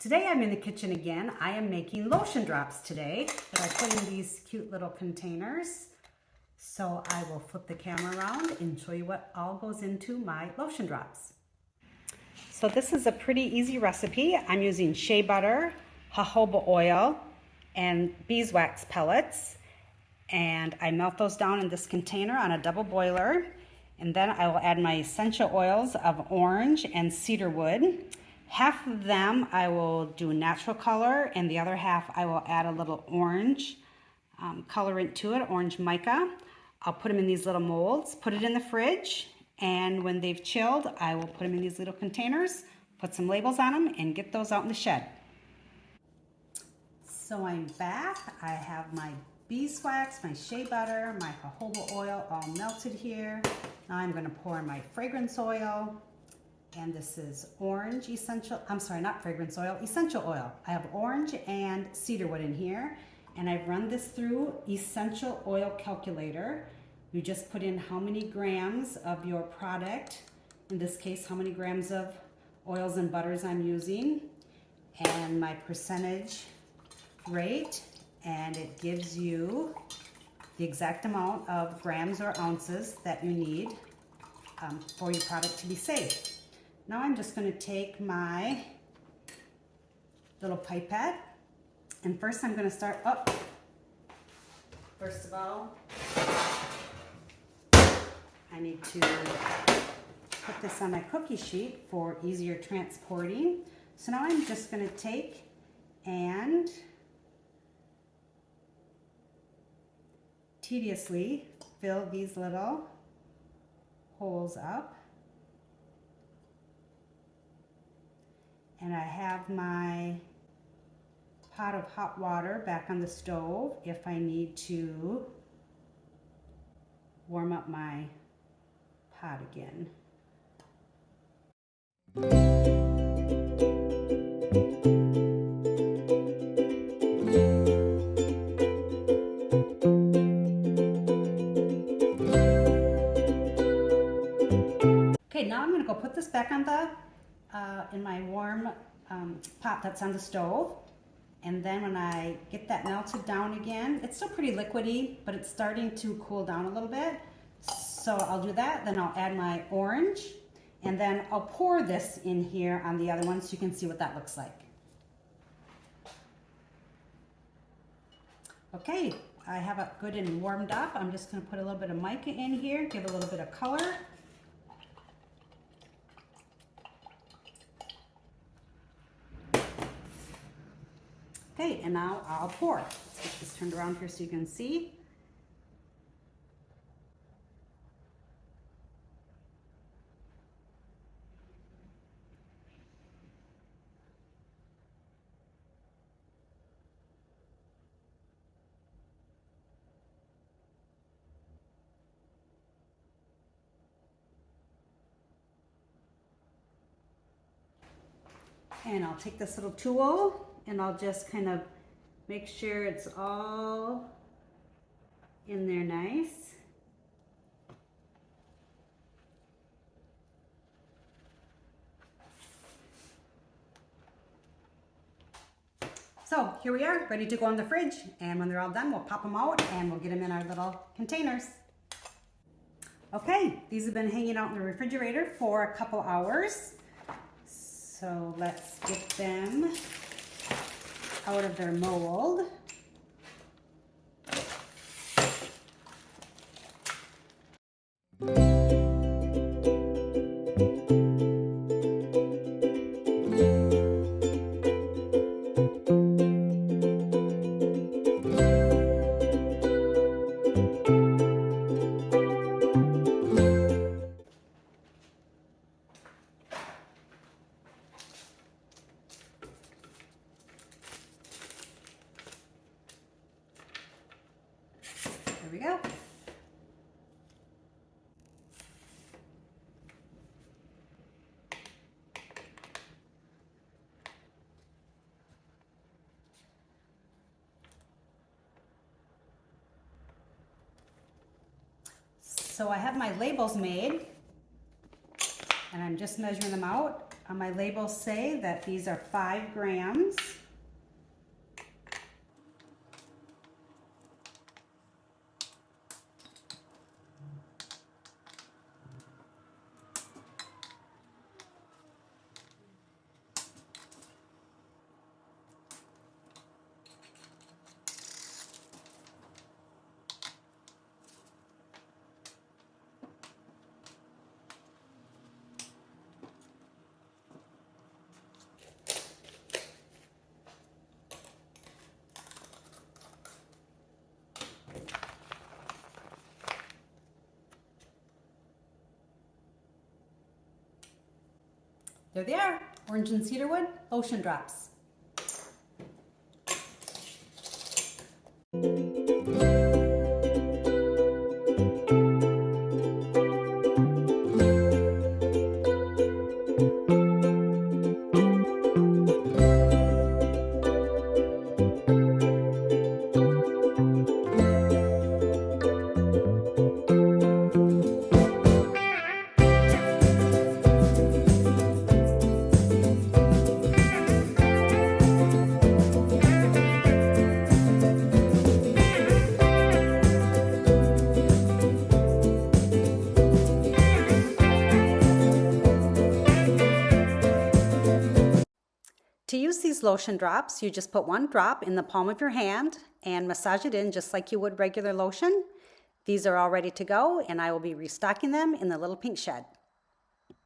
Today I'm in the kitchen again. I am making lotion drops today that I put in these cute little containers. So I will flip the camera around and show you what all goes into my lotion drops. So this is a pretty easy recipe. I'm using shea butter, jojoba oil, and beeswax pellets. And I melt those down in this container on a double boiler. And then I will add my essential oils of orange and cedarwood. Half of them I will do natural color, and the other half I will add a little orange colorant to it, orange mica. I'll put them in these little molds, put it in the fridge, and when they've chilled, I will put them in these little containers, put some labels on them, and get those out in the shed. So I'm back. I have my beeswax, my shea butter, my jojoba oil all melted here. Now I'm going to pour my fragrance oil. And this is orange essential, I'm sorry, not fragrance oil, essential oil. I have orange and cedarwood in here, and I've run this through essential oil calculator. You just put in how many grams of your product, in this case, how many grams of oils and butters I'm using, and my percentage rate, and it gives you the exact amount of grams or ounces that you need for your product to be safe. Now I'm just going to take my little pipette, and first I'm going to start up. First of all, I need to put this on my cookie sheet for easier transporting. So now I'm just going to take and tediously fill these little holes up. And I have my pot of hot water back on the stove if I need to warm up my pot again. Okay, now I'm going to go put this back on the in my warm pot that's on the stove, and then when I get that melted down again, it's still pretty liquidy, but it's starting to cool down a little bit. So I'll do that, then I'll add my orange, and then I'll pour this in here on the other one so you can see what that looks like. Okay, I have it good and warmed up. I'm just going to put a little bit of mica in here, give a little bit of color. Okay, and now I'll pour. Let's get this turned around here so you can see. And I'll take this little tool and I'll just kind of make sure it's all in there nice. So here we are, ready to go in the fridge. And when they're all done, we'll pop them out and we'll get them in our little containers. Okay, these have been hanging out in the refrigerator for a couple hours. So let's get them out of their mold. There we go. So I have my labels made, and I'm just measuring them out. On my labels say that these are 5 grams. There they are, Orange and Cedarwood Lotion Drops. To use these lotion drops, you just put 1 drop in the palm of your hand and massage it in just like you would regular lotion. These are all ready to go, and I will be restocking them in the little pink shed.